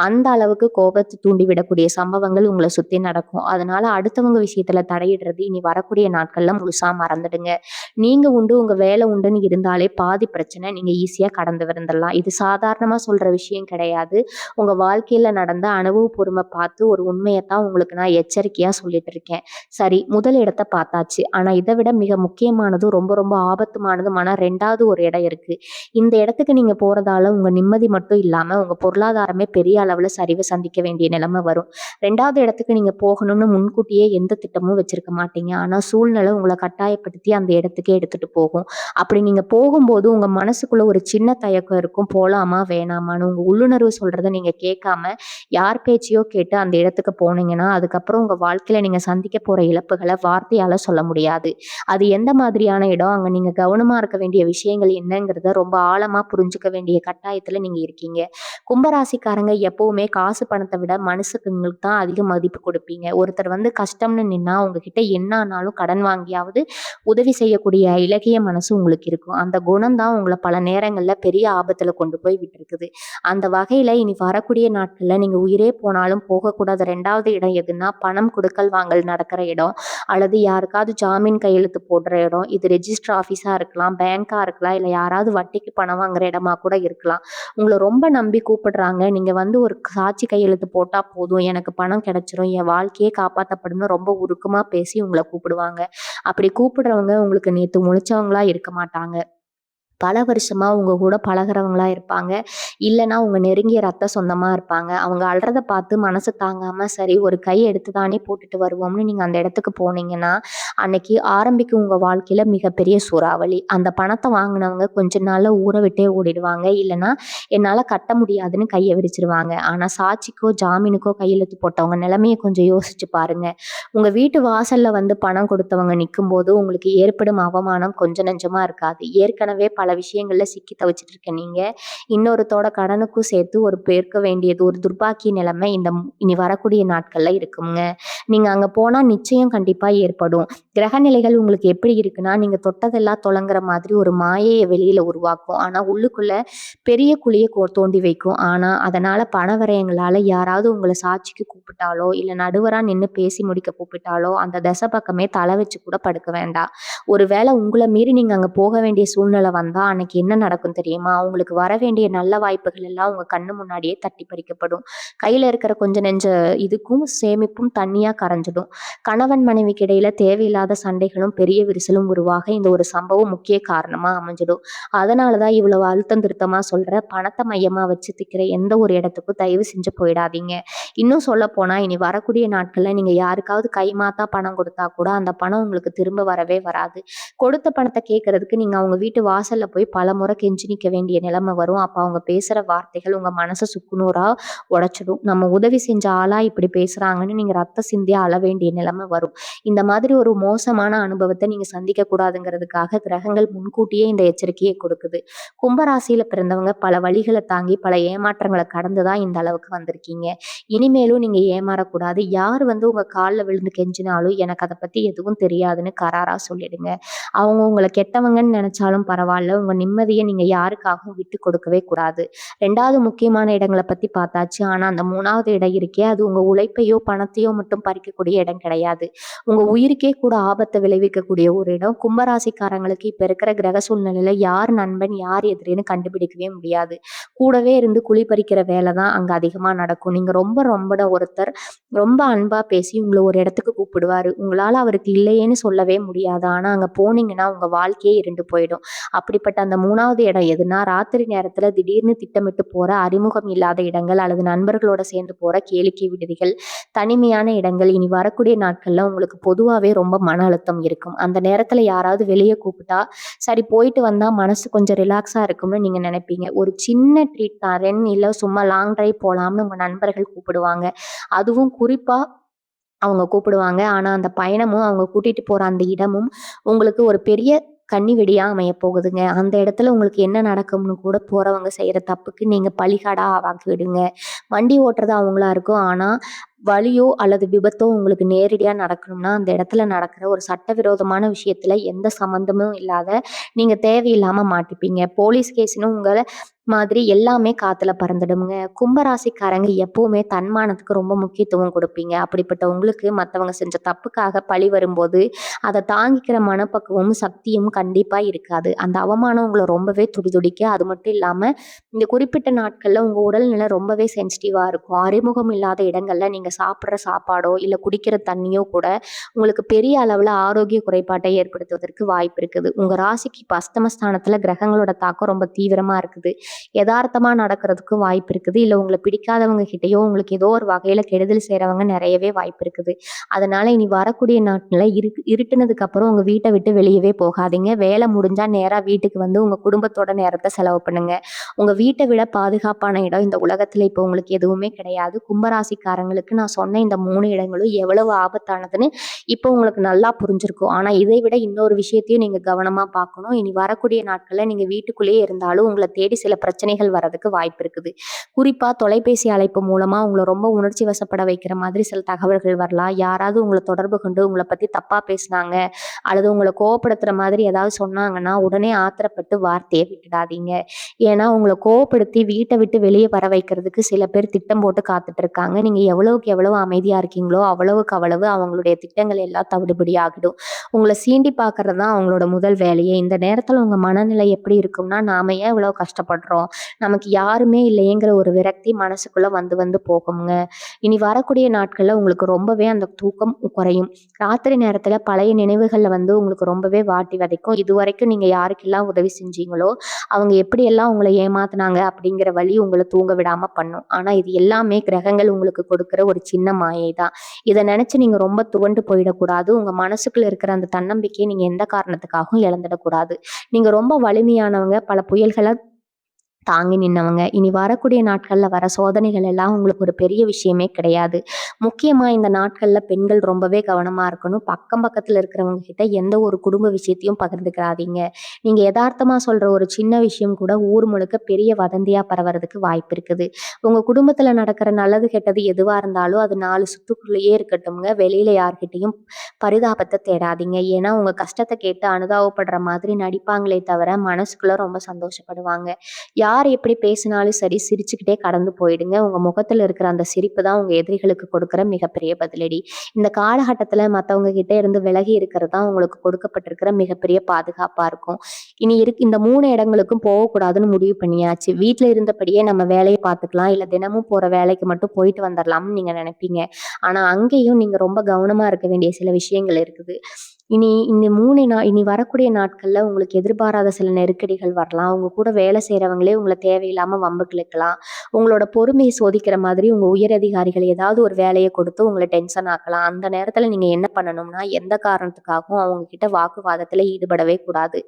அந்த அளவுக்கு கோபத்தை தூண்டி விடக்கூடிய சம்பவங்கள் உங்களை சுத்தி நடக்கும். அதனால அடுத்தவங்க விஷயத்துல தலையிடுறது இனி வரக்கூடிய நாட்கள்ல முழுசா மறந்துடுங்க. நீங்க உண்டு உங்க வேலை உண்டுன்னு இருந்தாலே பாதி பிரச்சனை நீங்க ஈஸியா கடந்து வந்துடலாம். இது சாதாரணமா சொல்ற விஷயம் கிடையாது. உங்க வாழ்க்கையில நடந்த அனுபவபூர்வமா பார்த்து ஒரு உண்மையைத்தான் உங்களுக்கு நான் எச்சரிக்கையா சொல்லிட்டு இருக்கேன். சரி, முதல் இடத்தை பார்த்தாச்சு. ஆனா இதை விட மிக முக்கியமானதும் ரொம்ப ரொம்ப ஆபத்துமானதுமான 2வது ஒரு இடம் இருக்கு. இந்த இடத்துக்கு நீங்க போறதால உங்க நிம்மதி மட்டும் இல்லாம உங்க பொருளாதாரமே பெரிய அளவுல சரிவை சந்திக்க வேண்டிய நிலைமை வரும். 2வது இடத்துக்கு நீங்க போகணும்னு முன்கூட்டியே எந்த திட்டமும் வச்சிருக்க மாட்டீங்க. ஆனா சூழ்நிலை உங்களை கட்டாயப்படுத்தி அந்த இடத்துக்கே எடுத்துட்டு போகும். அப்படி நீங்க போகும்போது உங்க மனசுக்குள்ள ஒரு சின்ன தயக்கம் இருக்கும். போலாமா வேணாமான்னு உங்க உள்ளுணர்வு சொல்றதை நீங்க கேட்காம யார் பேச்சையோ கேட்டு அந்த இடத்துக்கு போனீங்கன்னா அதுக்கப்புறம் உங்க வாழ்க்கையில நீங்க சந்திக்க போற இழப்புகளை வார்த்தையால சொல்ல முடியாது. அது எந்த மாதிரியான இடம், அங்க நீங்க கவனமா இருக்க வேண்டிய விஷயங்கள் என்னங்கிறத ரொம்ப ஆழமா புரிஞ்சுக்க வேண்டிய கட்டாயத்துல நீங்க இருக்கீங்க. கும்பராசிக்காரங்க எப்பவுமே காசு பணத்தை விட மனுஷங்களுக்கு தான் அதிக மதிப்பு கொடுப்பீங்க. ஒருத்தர் கஷ்டம்னு நின்னா உங்ககிட்ட என்ன ஆனாலும் கடன் வாங்கியாவது உதவி செய்யக்கூடிய இலகிய மனசு உங்களுக்கு இருக்கும். அந்த குணம் தான் உங்களை பல நேரங்கள்ல பெரிய ஆபத்துல கொண்டு போய் விட்டுருக்குது. அந்த வகையில இனி வரக்கூடிய நாட்கள்ல நீங்க உயிரே போனாலும் போகக்கூடாத 2வது இடம் எதுன்னா, பணம் கொடுக்கல் வாங்கல் நடக்கிற இடம், அல்லது யாருக்காவது ஜாமீன் கையெழுத்து போடுற இடம். இது ரெஜிஸ்டர் ஆஃபீஸா இருக்கலாம், பேங்கா இருக்கலாம், இல்ல யாராவது வட்டிக்கு பணம் வாங்குற இடமா கூட இருக்கலாம். உங்களை ரொம்ப நம்பி கூப்பிடுறாங்க. நீங்க ஒரு சாட்சி கையெழுத்து போட்டா போதும், எனக்கு பணம் கிடைச்சிரும், என் வாழ்க்கையே காப்பாற்றப்படும்னு ரொம்ப உருக்கமா பேசி உங்களை கூப்பிடுவாங்க. அப்படி கூப்பிடுறவங்க உங்களுக்கு நேத்து முழிச்சவங்களா இருக்க மாட்டாங்க. பல வருஷமா உங்க கூட பழகுறவங்களா இருப்பாங்க. இல்லைன்னா உங்க நெருங்கிய ரத்த சொந்தமா இருப்பாங்க. அவங்க அழுறத பார்த்து மனசு தாங்காம சரி ஒரு கை எடுத்து தானே போட்டுட்டு வருவோம்னு நீங்க அந்த இடத்துக்கு போனீங்கன்னா அன்னைக்கு ஆரம்பிக்கும் உங்க வாழ்க்கையில மிகப்பெரிய சூறாவளி. அந்த பணத்தை வாங்கினவங்க கொஞ்ச நாள்ல ஊரை விட்டே ஓடிடுவாங்க. இல்லைன்னா என்னால கட்ட முடியாதுன்னு கையை விரிச்சிருவாங்க. ஆனா சாட்சிக்கோ ஜாமீனுக்கோ கையெழுத்து போட்டவங்க நிலைமையை கொஞ்சம் யோசிச்சு பாருங்க. உங்க வீட்டு வாசல்ல பணம் கொடுத்தவங்க நிற்கும் போது உங்களுக்கு ஏற்படும் அவமானம் கொஞ்சம் நெஞ்சமா இருக்காது. ஏற்கனவே பல விஷயங்கள்ல சிக்கி தவிச்சிட்டு இருக்க நீங்க இன்னொருத்தோட கடனுக்கும் சேர்த்து ஒரு பேர்க்க வேண்டியது ஒரு துர்பாக்கிய நிலைமை இனி வரக்கூடிய நாட்கள்ல இருக்குங்க. நீங்க அங்க போனா நிச்சயம் கண்டிப்பா ஏற்படும். கிரக நிலைகள் உங்களுக்கு எப்படி இருக்குன்னா, நீங்க தொட்டதெல்லாம் தொடங்குற மாதிரி ஒரு மாயையை வெளியில உருவாக்கும். ஆனா உள்ளுக்குள்ள பெரிய குழியை தோண்டி வைக்கும். ஆனா அதனால பண விரயங்களால யாராவது உங்களை சாட்சிக்கு கூப்பிட்டாலோ இல்ல நடுவரா நின்று பேசி முடிக்க கூப்பிட்டாலோ அந்த தசை பக்கமே தலை வச்சு கூட படுக்க வேண்டாம். ஒருவேளை உங்களை மீறி நீங்க அங்க போக வேண்டிய சூழ்நிலை வந்தா அன்னைக்கு என்ன நடக்கும் தெரியுமா? உங்களுக்கு வர வேண்டிய நல்ல வாய்ப்புகள் எல்லாம் உங்க கண்ணு முன்னாடியே தட்டி பறிக்கப்படும். கையில இருக்கிற கொஞ்ச நெஞ்ச இதுக்கும் சேமிப்பும் தண்ணியா கரைஞ்சிடும். கணவன் மனைவிக்கு இடையில தேவையில்லாத சண்டைகளும் பெரிய விரிசலும் உருவாக இந்த ஒரு சம்பவம் முக்கிய காரணமா அமைஞ்சிடும். அதனாலதான் இவ்வளவு அழுத்தம் திருத்தமா சொல்றேன். பணத்தை மையமா வச்சு திக்கிற எந்த ஒரு இடத்துக்கும் தயவு செஞ்சு போயிடாதீங்க. இன்னும் சொல்லப்போனா இனி வரக்கூடிய நாட்கள்ல நீங்க யாருக்காவது கைமாத்தா பணம் கொடுத்தா கூட அந்த பணம் உங்களுக்கு திரும்ப வரவே வராது. கொடுத்த பணத்தை கேட்கறதுக்கு நீங்க அவங்க வீட்டு வாசல்ல போய் பலமுறை கெஞ்சி நிக்க வேண்டிய நிலைமை வரும். அப்ப அவங்க பேசுற வார்த்தைகள் உங்க மனசை சுக்குநூறா உடைச்சிடும். நம்ம உதவி செஞ்ச ஆளா இப்படி பேசுறாங்கன்னு நீங்க ரத்த சிந்தியா அழ வேண்டிய நிலைமை வரும். இந்த மாதிரி ஒரு மோசமான அனுபவத்தை நீங்க சந்திக்க கூடாதுங்கிறதுக்காக கிரகங்கள் முன்கூட்டியே இந்த எச்சரிக்கையை கொடுக்குது. கும்பராசியில பிறந்தவங்க பல வழிகளை தாங்கி பல ஏமாற்றங்களை கடந்துதான் இந்த அளவுக்கு வந்திருக்கீங்க. இனிமேலும் நீங்க ஏமாறக்கூடாது. யார் உங்க கால்ல விழுந்து கெஞ்சினாலும் எனக்கு அதை பத்தி எதுவும் தெரியாதுன்னு கராரா சொல்லிடுங்க. அவங்க உங்களை கெட்டவங்கன்னு நினைச்சாலும் பரவாயில்ல. உங்க நிம்மதியை நீங்க யாருக்காகவும் விட்டு கொடுக்கவே கூடாது. 2வது முக்கியமான இடங்களை பத்தி பார்த்தாச்சு. ஆனா அந்த 3வது இடம் இருக்கே, அது உங்க உழைப்பையோ பணத்தையோ மட்டும் பறிக்கக்கூடிய இடம் கிடையாது. உங்க உயிருக்கே கூட ஆபத்தை விளைவிக்கக்கூடிய ஒரு இடம். கும்பராசிக்காரங்களுக்கு இப்ப இருக்கிற கிரக சூழ்நிலையில யார் நண்பன் யார் எதிரின்னு கண்டுபிடிக்கவே முடியாது. கூடவே இருந்து குழி பறிக்கிற வேலை தான் அங்க அதிகமா நடக்கும். நீங்க ரொம்ப ரொம்பட ஒருத்தர் ரொம்ப அன்பா பேசி உங்களை ஒரு இடத்துக்கு கூப்பிடுவாரு. உங்களால அவருக்கு இல்லையேன்னு சொல்லவே முடியாது. ஆனா அங்க போனீங்கன்னா உங்க வாழ்க்கையே இருண்டு போயிடும். அப்படிப்பட்ட அந்த 3வது இடம் எதுனா, ராத்திரி நேரத்துல திடீர்னு திட்டமிட்டு போற அறிமுகம் இல்லாத இடங்கள் அல்லது நண்பர்களோட சேர்ந்து போற கேளிக்கை விடுதிகள், தனிமையான இடங்கள். இனி வரக்கூடிய நாட்கள்ல உங்களுக்கு பொதுவாவே ரொம்ப மன அழுத்தம் இருக்கும். அந்த நேரத்துல யாராவது வெளியே கூப்பிட்டா சரி போயிட்டு வந்தா மனசு கொஞ்சம் ரிலாக்ஸா இருக்கும்னு நீங்க நினைப்பீங்க. ஒரு சின்ன ட்ரீட் தரேன் இல்ல சும்மா லாங் டிரைவ் போலாம்னு உங்க நண்பர்கள் கூப்பிடுவாங்க. அதுவும் குறிப்பா அவங்க கூப்பிடுவாங்க. ஆனா அந்த பயணமும் அவங்க கூட்டிட்டு போற அந்த இடமும் உங்களுக்கு ஒரு பெரிய கண்ணி வெடியா அமைய போகுதுங்க. அந்த இடத்துல உங்களுக்கு என்ன நடக்கும்னு கூட போறவங்க செய்யற தப்புக்கு நீங்க பலிகடா ஆக்கி விடுங்க. வண்டி ஓட்டுறது அவங்களா இருக்கும். ஆனா வலியோ அல்லது விபத்தோ உங்களுக்கு நேரடியா நடக்கணும்னா அந்த இடத்துல நடக்கிற ஒரு சட்டவிரோதமான விஷயத்துல எந்த சம்மந்தமும் இல்லாத நீங்க தேவையில்லாம மாட்டிப்பீங்க. போலீஸ் கேஸ்ன்னு உங்களை மாதிரி எல்லாமே காத்துல பறந்துடுங்க. கும்பராசிக்காரங்க எப்பவுமே தன்மானத்துக்கு ரொம்ப முக்கியத்துவம் கொடுப்பீங்க. அப்படிப்பட்ட உங்களுக்கு மத்தவங்க செஞ்ச தப்புக்காக பழி வரும்போது அதை தாங்கிக்கிற மனப்பக்குவமும் சக்தியும் கண்டிப்பா இருக்காது. அந்த அவமானம் உங்களை ரொம்பவே துடிதுடிக்க. அது மட்டும் இல்லாம இந்த குறிப்பிட்ட நாட்கள்ல உங்க உடல்நிலை ரொம்பவே சென்சிட்டிவா இருக்கும். அறிமுகம் இல்லாத இடங்கள்ல நீங்க சாப்பிட்ற சாப்பாடோ இல்ல குடிக்கிற தண்ணியோ கூட உங்களுக்கு பெரிய அளவுல ஆரோக்கிய குறைபாட்டை ஏற்படுத்துவதற்கு வாய்ப்பு இருக்குது. உங்க ராசிக்கு இப்ப அஸ்தமஸ்தானத்துல கிரகங்களோட தாக்கம் ரொம்ப தீவிரமா இருக்குது. யதார்த்தமா நடக்கிறதுக்கு வாய்ப்பு இருக்குது. இல்ல உங்களை பிடிக்காதவங்க கிட்டயோ உங்களுக்கு ஏதோ ஒரு வகையில கெடுதல் செய்றவங்க நிறையவே வாய்ப்பு இருக்குது. அதனால இனி வரக்கூடிய நாட்கள்ல இருட்டுனதுக்கு அப்புறம் உங்க வீட்டை விட்டு வெளியவே போகாதீங்க. வேலை முடிஞ்சா நேரா வீட்டுக்கு வந்து உங்க குடும்பத்தோட நேரத்தை செலவு பண்ணுங்க. உங்க வீட்டை விட பாதுகாப்பான இடம் இந்த உலகத்துல இப்போ உங்களுக்கு எதுவுமே கிடையாது. கும்பராசிக்காரங்களுக்கு நான் சொன்ன இந்த 3 இடங்களும் எவ்வளவு ஆபத்தானதுன்னு இப்போ உங்களுக்கு நல்லா புரிஞ்சிருக்கும். ஆனா இதை விட இன்னொரு விஷயத்தையும் நீங்க கவனமா பார்க்கணும். இனி வரக்கூடிய நாட்கள்ல நீங்க வீட்டுக்குள்ளேயே இருந்தாலும் உங்களை தேடி சில பிரச்சனைகள் வர்றதுக்கு வாய்ப்பு இருக்குது. குறிப்பா தொலைபேசி அழைப்பு மூலமா உங்களை ரொம்ப உணர்ச்சி வசப்பட வைக்கிற மாதிரி சில தகவல்கள் வரலாம். யாராவது உங்களை தொடர்பு கொண்டு உங்களை பத்தி தப்பா பேசுனாங்க அல்லது உங்களை கோவப்படுத்துற மாதிரி ஏதாவது சொன்னாங்கன்னா உடனே ஆத்திரப்பட்டு வார்த்தையை விட்டுடாதீங்க. ஏன்னா உங்களை கோவப்படுத்தி வீட்டை விட்டு வெளியே வர வைக்கிறதுக்கு சில பேர் திட்டம் போட்டு காத்துட்டு இருக்காங்க. நீங்க எவ்வளவுக்கு எவ்வளவு அமைதியா இருக்கீங்களோ அவ்வளவுக்கு அவ்வளவு அவங்களுடைய திட்டங்கள் எல்லாம் தவிடுபடி ஆகிடும். உங்களை சீண்டி பார்க்கறது தான் அவங்களோட முதல் வேலையே. இந்த நேரத்துல உங்க மனநிலை எப்படி இருக்கும்னா, நாம ஏன் இவ்வளவு கஷ்டப்படுறோம், நமக்கு யாருமே இல்லையேங்கிற ஒரு விரக்தி மனசுக்குள்ள வந்து வந்து போகுங்க. இனி வரக்கூடிய நாட்கள்ல உங்களுக்கு ரொம்பவே அந்த தூக்கம் குறையும். ராத்திரி நேரத்துல பழைய நினைவுகள்ல உங்களுக்கு ரொம்பவே வாட்டி வதைக்கும். இதுவரைக்கும் நீங்க யாருக்கெல்லாம் உதவி செஞ்சீங்களோ அவங்க எப்படியெல்லாம் உங்களை ஏமாத்துனாங்க அப்படிங்கிற வழி உங்களை தூங்க விடாம பண்ணும். ஆனா இது எல்லாமே கிரகங்கள் உங்களுக்கு கொடுக்கிற ஒரு சின்ன மாயை தான். இதை நினைச்சு நீங்க ரொம்ப துவண்டு போயிடக்கூடாது. உங்க மனசுக்குள்ள இருக்கிற அந்த தன்னம்பிக்கையை நீங்க எந்த காரணத்துக்காகவும் இழந்துடக்கூடாது. நீங்க ரொம்ப வலிமையானவங்க. பல புயல்களை தாங்கி நின்னவங்க. இனி வரக்கூடிய நாட்கள்ல வர சோதனைகள் எல்லாம் உங்களுக்கு ஒரு பெரிய விஷயமே கிடையாது. முக்கியமா இந்த நாட்கள்ல பெண்கள் ரொம்பவே கவனமா இருக்கணும். பக்கம் பக்கத்துல இருக்கிறவங்க கிட்ட எந்த ஒரு குடும்ப விஷயத்தையும் பகிர்ந்துக்கிறாதீங்க. நீங்க யதார்த்தமா சொல்ற ஒரு சின்ன விஷயம் கூட ஊர் முழுக்க பெரிய வதந்தியா பரவறதுக்கு வாய்ப்பு இருக்குது. உங்க குடும்பத்துல நடக்கிற நல்லது கெட்டது எதுவா இருந்தாலும் அது 4 சுத்துக்குள்ளேயே இருக்கட்டும்ங்க. வெளியில யார்கிட்டையும் பரிதாபத்தை தேடாதீங்க. ஏன்னா உங்க கஷ்டத்தை கேட்டு அனுதாபப்படுற மாதிரி நடிப்பாங்களே தவிர மனசுக்குள்ள ரொம்ப சந்தோஷப்படுவாங்க. யார் எப்படி பேசினாலும் சரி சிரிச்சுக்கிட்டே கடந்து போயிடுங்க. உங்க முகத்துல இருக்கிற அந்த சிரிப்பு தான் உங்க எதிரிகளுக்கு கொடுக்குற மிகப்பெரிய பதிலடி. இந்த காலகட்டத்துல மத்தவங்க கிட்ட இருந்து விலகி இருக்கிறது தான் உங்களுக்கு கொடுக்கப்பட்டிருக்கிற மிகப்பெரிய பாதுகாப்பா இருக்கும். இனி இந்த 3 இடங்களுக்கும் போகக்கூடாதுன்னு முடிவு பண்ணியாச்சு. வீட்ல இருந்தபடியே நம்ம வேலைய பார்த்துக்கலாம். இல்ல தினமும் போற வேலைக்கு மட்டும் போயிட்டு வந்துரலாம்னு நீங்க நினைப்பீங்க. ஆனா அங்கேயும் நீங்க ரொம்ப கவனமா இருக்க வேண்டிய சில விஷயங்கள் இருக்குது. இனி இந்த 3 இனி வரக்கூடிய நாட்கள்ல உங்களுக்கு எதிர்பாராத சில நெருக்கடிகள் வரலாம். உங்க கூட வேலை செய்றவங்களே உங்கள தேவையில்லாம வம்புக்கு இழுக்கலாம். உங்களோட பொறுமைய சோதிக்கிற மாதிரி உங்க உயர் அதிகாரிகள் ஏதாவது ஒரு வேலைய கொடுத்து உங்கள டென்ஷன் ஆக்கலாம். அந்த நேரத்துல நீங்க என்ன பண்ணணும்னா, எந்த காரணத்துக்காகவும் அவங்க கிட்ட வாக்குவாதத்துல ஈடுபடவே கூடாது.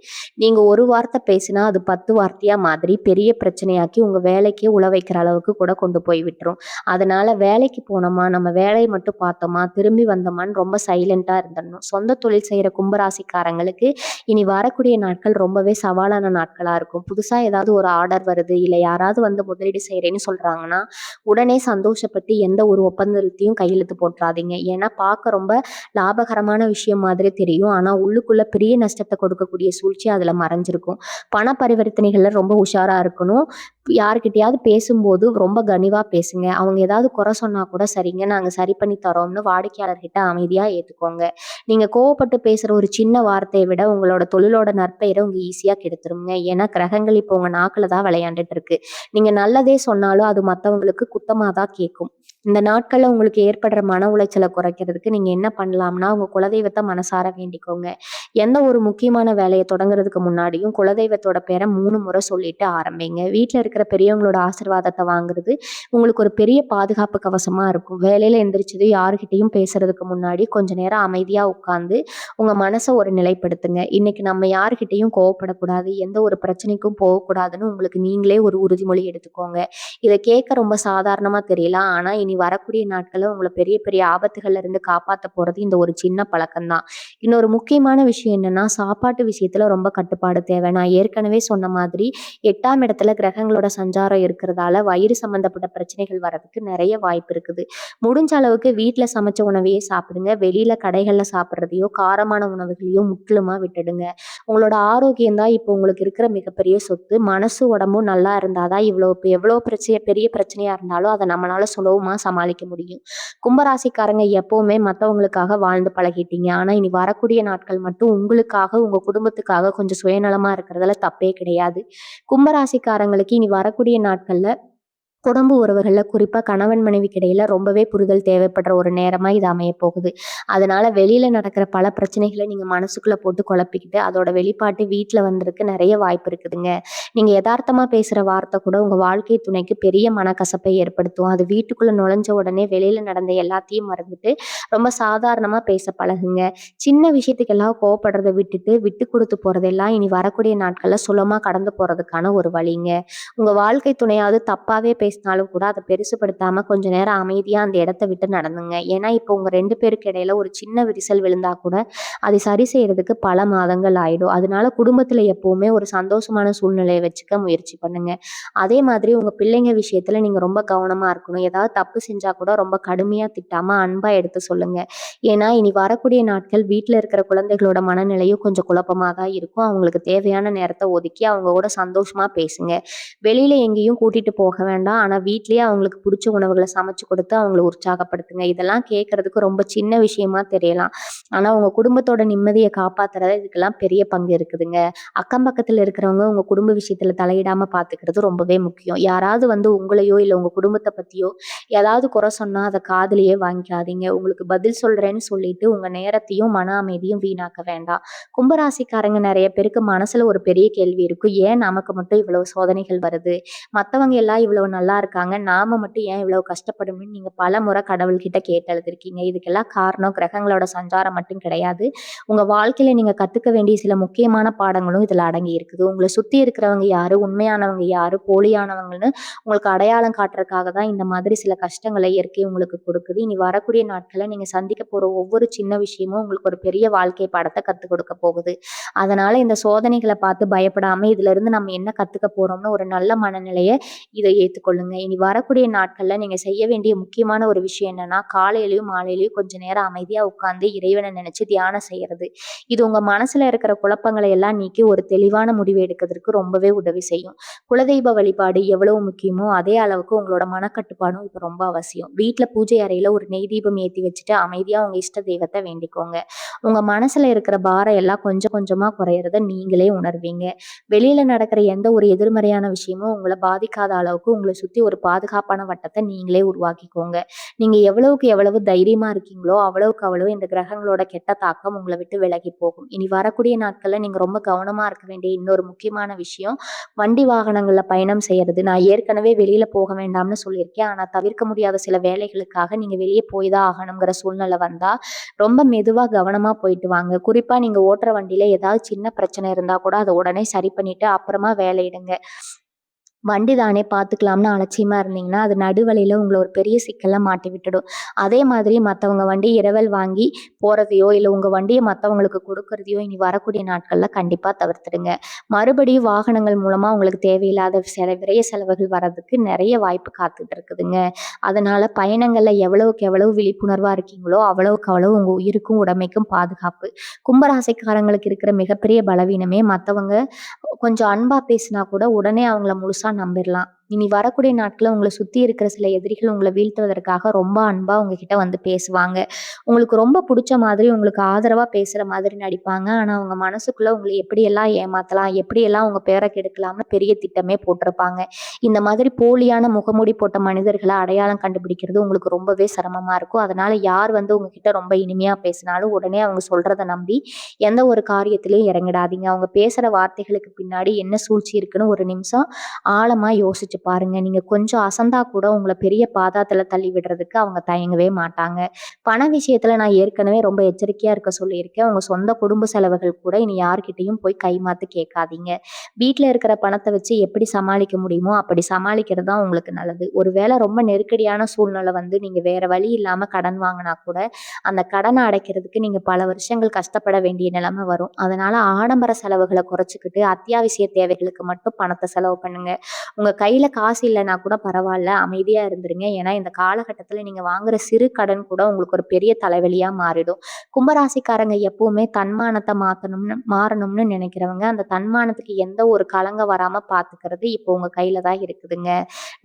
நீங்க ஒரு வார்த்தை பேசினா அது 10 வார்த்தையா மாதிரி பெரிய பிரச்சனையாக்கி உங்க வேலைக்கே உல வைக்கிற அளவுக்கு கூட கொண்டு போய் விட்டுரும். அதனால வேலைக்கு போனோமா, நம்ம வேலைய மட்டும் பார்த்தோமா, திரும்பி வந்தோமான்னு ரொம்ப சைலன்ட்டா இருந்துடணும். சொந்த தொழில் செய்ற கும்பராசிக்காரங்களுக்கு இனி வரக்கூடிய நாட்கள் ரொம்பவே சவாலான நாட்களா இருக்கும். புதுசா ஏதாவது ஒரு ஆர்டர் வருது, இல்ல யாராவது வந்து முதலீடு செய்றேன்னு சொல்றாங்கன்னா, உடனே சந்தோஷப்பட்டு எந்த ஒரு ஒப்பந்தத்தையும் கையெழுத்து போட்றாதீங்க. ஏன்னா பார்க்க ரொம்ப லாபகரமான விஷயம் மாதிரி தெரியும். ஆனா உள்ளுக்குள்ள பெரிய நஷ்டத்த கொடுக்கக்கூடிய சூழ்ச்சி அதுல மறைஞ்சிருக்கும். பண பரிவர்த்தனைகள்ல ரொம்ப உஷாரா இருக்கணும். யார்கிட்டயாவது பேசும்போது ரொம்ப கனிவா பேசுங்க. அவங்க ஏதாவது குறை சொன்னா கூட சரிங்க, நாங்க சரி பண்ணி தர்றோம்னு வாடிக்கையாளர்கிட்ட அமைதியா ஏத்துக்கோங்க. நீங்க கோவப்பட்டு பேசுற ஒரு சின்ன வார்த்தைய விட உங்களோட தொழிலோட நற்பெயர உங்க ஈஸியா கெடுத்துருங்க. ஏன்னா கிரகங்கள் இப்போ உங்க நாக்குல தான் விளையாண்டுட்டு இருக்கு. நீங்க நல்லதே சொன்னாலும் அது மத்தவங்களுக்கு குத்தமா தான் கேட்கும். இந்த நாட்கள்ல உங்களுக்கு ஏற்படுற மன உளைச்சல குறைக்கிறதுக்கு நீங்க என்ன பண்ணலாம்னா, உங்க குலதெய்வத்த மனசார வேண்டிக்கோங்க. எந்த ஒரு முக்கியமான வேலைய தொடங்குறதுக்கு முன்னாடியும் குலதெய்வத்தோட பேர 3 முறை சொல்லிட்டு ஆரம்பிங்க. வீட்ல இருக்கிற பெரியவங்களோட ஆசீர்வாதத்த வாங்குறது உங்களுக்கு ஒரு பெரிய பாதுகாப்பு கவசமா இருக்கும். வேலையில எந்திரிச்சதும் யார்கிட்டயும் பேசுறதுக்கு முன்னாடி கொஞ்ச நேரம் அமைதியா உட்கார்ந்து உங்க மனச ஒரு நிலைப்படுத்துங்க. இன்னைக்கு நம்ம யார்கிட்டயும் கோவப்படக்கூடாது, எந்த ஒரு பிரச்சனைக்கும் போகக்கூடாதுன்னு உங்களுக்கு நீங்களே ஒரு உறுதிமொழி எடுத்துக்கோங்க. இத கேட்க ரொம்ப சாதாரணமா தெரியலாம். ஆனா இனி வரக்கூடிய நாட்கள்ல உங்கள பெரிய பெரிய ஆபத்துகள்ல இருந்து காப்பாத்த போறது இந்த ஒரு சின்ன பழக்கம் தான். இன்னொரு முக்கியமான விஷயம் என்னன்னா, சாப்பாட்டு விஷயத்துல ரொம்ப கட்டுப்பாடு தேவை. நான் ஏற்கனவே சொன்ன மாதிரி 8ஆம் இடத்துல கிரகங்களோட சஞ்சாரம் இருக்கிறதால வயிறு சம்பந்தப்பட்ட பிரச்சனைகள் வரதுக்கு நிறைய வாய்ப்பு இருக்குது. முடிஞ்ச அளவுக்கு வீட்ல சமைச்ச உணவையே சாப்பிடுங்க. வெளியில கடைகள்ல சாப்பிடுறதையோ, காரமான உணவுகளையோ முற்றிலுமா விட்டுடுங்க. உங்களோட ஆரோக்கியம் தான் இப்போ உங்களுக்கு இருக்கிற மிகப்பெரிய சொத்து. மனசு, உடம்பும் நல்லா இருந்தா தான் எவ்வளோ பெரிய பிரச்சனையா இருந்தாலும் அத நம்மளால சுலபமா சமாளிக்க முடியும். கும்பராசிக்காரங்க எப்பவுமே மத்தவங்களுக்காக வாழ்ந்து பழகிட்டீங்க. ஆனா இனி வரக்கூடிய நாட்கள் மட்டும் உங்களுக்காக, உங்க குடும்பத்துக்காக கொஞ்சம் சுயநலமா இருக்கிறதுல தப்பே கிடையாது. கும்பராசிக்காரங்களுக்கு இனி வரக்கூடிய நாட்கள்ல குடும்ப உறவுகள்ல குறிப்பா கணவன் மனைவிக்கு இடையில ரொம்பவே புரிதல் தேவைப்படுற ஒரு நேரமா இது அமையப் போகுது. அதனால வெளியில நடக்கிற பல பிரச்சனைகள நீங்க மனசுக்குள்ள போட்டு குழப்பிக்கிட்டு, அதோட வெளிப்பாட்டு வீட்ல வந்திருக்கு நெறைய வாய்ப்பு இருக்குதுங்க. நீங்க எதார்த்தமா பேசுற வார்த்தை கூட உங்க வாழ்க்கை துணைக்கு பெரிய மனக்கசப்பை ஏற்படுத்தும். அது வீட்டுக்குள்ள நுழைஞ்ச உடனே வெளியில நடந்த எல்லாத்தையும் மறந்துட்டு, ரொம்ப சாதாரணமா பேச பழகுங்க. சின்ன விஷயத்துக்கெல்லாம் கோவப்படுறத விட்டுட்டு, விட்டு குடுத்து போறதெல்லாம் இனி வரக்கூடிய நாட்கள்ல சுலமா கடந்து போறதுக்கான ஒரு வழிங்க. உங்க வாழ்க்கை துணையாவது தப்பாவே பேசினாலும் கூட அத பெருசுபடுத்தாம கொஞ்ச நேரம் அமைதியா அந்த இடத்த விட்டு நடந்துங்க. ஏன்னா, இப்போ உங்க 2 பேருக்கு இடையில ஒரு சின்ன விரிசல் விழுந்தா கூட, அதை சரி செய்யறதுக்கு பல மாதங்கள் ஆயிடும். அதனால குடும்பத்துல எப்பவுமே ஒரு சந்தோஷமான சூழ்நிலைய வச்சுக்க முயற்சி பண்ணுங்க. அதே மாதிரி உங்க பிள்ளைங்க விஷயத்துல நீங்க ரொம்ப கவனமா இருக்கணும். ஏதாவது தப்பு செஞ்சா கூட ரொம்ப கடுமையா திட்டாம அன்பா எடுத்து சொல்லுங்க. ஏன்னா, இனி வரக்கூடிய நாட்கள் வீட்ல இருக்கிற குழந்தைகளோட மனநிலையும் கொஞ்சம் குழப்பமா தான் இருக்கும். அவங்களுக்கு தேவையான நேரத்த ஒதுக்கி அவங்க கூட சந்தோஷமா பேசுங்க. வெளியில எங்கேயும் கூட்டிட்டு போக வேண்டாம். ஆனா வீட்லயே அவங்களுக்கு புடிச்ச உணவுகள சமைச்சு கொடுத்து அவங்கள உற்சாகப்படுத்துங்க. இதெல்லாம் கேட்கறதுக்கு ரொம்ப சின்ன விஷயமா தெரியலாம். ஆனா உங்க குடும்பத்தோட நிம்மதிய காப்பாத்துறதுல இதுக்கெல்லாம் பெரிய பங்கு இருக்குதுங்க. அக்கம் பக்கத்துல இருக்கிறவங்க உங்க குடும்ப விஷயத்துல தலையிடாம பார்த்துக்கிறது ரொம்பவே முக்கியம். யாராவது வந்து உங்களையோ, இல்ல உங்க குடும்பத்த பத்தியோ ஏதாவது குறை சொன்னா அத காதுலயே வாங்கிக்காதீங்க. உங்களுக்கு பதில் சொல்றேன்னு சொல்லிட்டு உங்க நேரத்தையும், மன அமைதியும் வீணாக்க வேண்டாம். கும்பராசிக்காரங்க நெறைய பேருக்கு மனசுல ஒரு பெரிய கேள்வி இருக்கும். ஏன் நமக்கு மட்டும் இவ்வளவு சோதனைகள் வருது? மத்தவங்க எல்லாம் இவ்வளவு நல்லா இருக்காங்க. நாம மட்டும் ஏன் இவ்வளவு கஷ்டப்படணும்னு நீங்க பலமுறை கடவுள்கிட்ட கேட்டு அழுதுருக்கீங்க. இதுக்கெல்லாம் காரணம் கிரகங்களோட சஞ்சாரம் மட்டும் கிடையாது. உங்க வாழ்க்கையில நீங்க கத்துக்க வேண்டிய சில முக்கியமான பாடங்களும் இதுல அடங்கி இருக்குது. உங்கள சுத்தி இருக்கிறவங்க யாரு, உண்மையானவங்க யாரு, போலியானவங்கன்னு உங்களுக்கு அடையாளம் காட்டுறதுக்காக தான் இந்த மாதிரி சில கஷ்டங்களை இயற்கை உங்களுக்கு கொடுக்குது. இனி வரக்கூடிய நாட்கள்ல நீங்க சந்திக்க போற ஒவ்வொரு சின்ன விஷயமும் உங்களுக்கு ஒரு பெரிய வாழ்க்கை பாடத்த கத்துக் கொடுக்க போகுது. அதனால இந்த சோதனைகள பார்த்து பயப்படாம இதுல இருந்து நம்ம என்ன கத்துக்க போறோம்னு ஒரு நல்ல மனநிலைய இத ஏத்துக்கொள்ளுங்க. கொள்ளுங்க. இனி வரக்கூடிய நாட்கள்ல நீங்க செய்ய வேண்டிய முக்கியமான ஒரு விஷயம் என்னன்னா, காலையிலயும், மாலையிலயும் கொஞ்ச நேரம் அமைதியா உட்கார்ந்து இறைவன நினைச்சு தியானம் செய்யறது. இது உங்க மனசுல இருக்கிற குழப்பங்களை எல்லாம் நீக்கி ஒரு தெளிவான முடிவு எடுக்கிறதுக்கு ரொம்பவே உதவி செய்யும். குலதெய்வ வழிபாடு எவ்வளவு முக்கியமோ, அதே அளவுக்கு உங்களோட மனக்கட்டுப்பாடும் இப்ப ரொம்ப அவசியம். வீட்ல பூஜை அறையில ஒரு நெய் தீபம் ஏத்தி வச்சுட்டு அமைதியா உங்க இஷ்ட தெய்வத்த வேண்டிக்கோங்க. உங்க மனசுல இருக்கிற பாரம் எல்லாம் கொஞ்சம் கொஞ்சமா குறையறத நீங்களே உணர்வீங்க. வெளியில நடக்கிற எந்த ஒரு எதிர்மறையான விஷயமும் உங்கள பாதிக்காத அளவுக்கு உங்கள சுத்தி ஒரு பாதுகாப்பான வட்டத்த நீங்களே உருவாக்கிக்கோங்க. நீங்க எவ்வளவுக்கு எவ்வளவு தைரியமா இருக்கீங்களோ, அவ்வளவுக்கு அவ்வளவு இந்த கிரகங்களோட கெட்ட தாக்கம் உங்கள விட்டு விலகி போகும். இனி வரக்கூடிய நாட்கள்ல நீங்க ரொம்ப கவனமா இருக்க வேண்டிய இன்னொரு முக்கியமான விஷயம், வண்டி வாகனங்கள்ல பயணம் செய்யறது. நான் ஏற்கனவே வெளியில போக வேண்டாம்னு சொல்லியிருக்கேன். ஆனா தவிர்க்க முடியாத சில வேலைகளுக்காக நீங்க வெளிய போய் தான் ஆகணுங்கிற சூழ்நிலை வந்தா, ரொம்ப மெதுவா கவனமா போயிட்டு வாங்க. குறிப்பா நீங்க ஓட்டுற வண்டியில ஏதாவது சின்ன பிரச்சனை இருந்தா கூட அத உடனே சரி பண்ணிட்டு அப்புறமா வேலையிடுங்க. வண்டி தானே பார்த்துக்கலாம்னு அலட்சியமா இருந்தீங்கன்னா, அது நடுவழியில உங்கள ஒரு பெரிய சிக்கல்ல மாட்டி விட்டுடும். அதே மாதிரி மத்தவங்க வண்டி இரவல் வாங்கி போறதையோ, இல்ல உங்க வண்டிய மத்தவங்களுக்கு கொடுக்கறதையோ இனி வரக்கூடிய நாட்கள்ல கண்டிப்பா தவிர்த்துடுங்க. மறுபடியும் வாகனங்கள் மூலமா உங்களுக்கு தேவையில்லாத விரய செலவுகள் வர்றதுக்கு நெறைய வாய்ப்பு காத்துட்டு இருக்குதுங்க. அதனால பயணங்கள்ல எவ்வளவுக்கு எவ்வளவு விழிப்புணர்வா இருக்கீங்களோ, அவ்வளவுக்கு அவ்வளவு உங்க உயிருக்கும், உடைமைக்கும் பாதுகாப்பு. கும்பராசிக்காரங்களுக்கு இருக்கிற மிகப்பெரிய பலவீனமே மத்தவங்க கொஞ்சம் அன்பா பேசினா கூட உடனே அவங்கள முழுசா நம்பிரலாம். இனி வரக்கூடிய நாட்கள்ல உங்கள சுத்தி இருக்கிற சில எதிரிகள் உங்கள வீழ்த்துவதற்காக ரொம்ப அன்பா உங்ககிட்ட வந்து பேசுவாங்க. உங்களுக்கு ரொம்ப புடிச்ச மாதிரி, உங்களுக்கு ஆதரவா பேசுற மாதிரி நடிப்பாங்க. ஆனா, அவங்க மனசுக்குள்ள உங்கள எப்படியெல்லாம் ஏமாத்தலாம், எப்படியெல்லாம் உங்க பேர கெடுக்கலாம்னு பெரிய திட்டமே போட்டிருப்பாங்க. இந்த மாதிரி போலியான முகமூடி போட்ட மனிதர்கள அடையாளம் கண்டுபிடிக்கிறது உங்களுக்கு ரொம்பவே சிரமமா இருக்கும். அதனால யார் வந்து உங்ககிட்ட ரொம்ப இனிமையா பேசினாலும், உடனே அவங்க சொல்றத நம்பி எந்த ஒரு காரியத்திலயும் இறங்கிடாதீங்க. அவங்க பேசுற வார்த்தைகளுக்கு பின்னாடி என்ன சூழ்ச்சி இருக்குன்னு ஒரு நிமிஷம் ஆழமா யோசிச்சு பாருங்க. நீங்க கொஞ்சம் அசந்தா கூட உங்கள பெரிய பாதாளத்துல தள்ளி விடுறதுக்கு அவங்க தயங்கவே மாட்டாங்க. பண விஷயத்துல நான் ஏற்கனவே ரொம்ப எச்சரிக்கையா இருக்க சொல்லியிருக்கேன். உங்க சொந்த குடும்ப செலவுகள் கூட இனி யார்கிட்டயும் போய் கைமாத்து கேட்காதீங்க. வீட்ல இருக்கிற பணத்த வச்சு எப்படி சமாளிக்க முடியுமோ அப்படி சமாளிக்கிறது தான் உங்களுக்கு நல்லது. ஒருவேளை ரொம்ப நெருக்கடியான சூழ்நிலை வந்து நீங்க வேற வழி இல்லாம கடன் வாங்குனா கூட, அந்த கடன அடைக்கிறதுக்கு நீங்க பல வருஷங்கள் கஷ்டப்பட வேண்டிய நிலைமை வரும். அதனால ஆடம்பர செலவுகள குறைச்சுக்கிட்டு, அத்தியாவசிய தேவைகளுக்கு மட்டும் பணத்த செலவு பண்ணுங்க. உங்க கையில காசு இல்லன்னா கூட பரவால்ல, அமைதியா இருந்துருங்க. ஏன்னா இந்த காலகட்டத்துல நீங்க வாங்குற சிறு கடன் கூட உங்களுக்கு ஒரு பெரிய தலைவலியா மாறிடும். கும்பராசிக்காரங்க எப்பவுமே தன்மானத்த மாறணும்னு நினைக்கிறவங்க, அந்த தன்மானத்துக்கு எந்த ஒரு களங்கம் வராம பார்த்துக்கிறது இப்போ உங்க கையில தான் இருக்குதுங்க.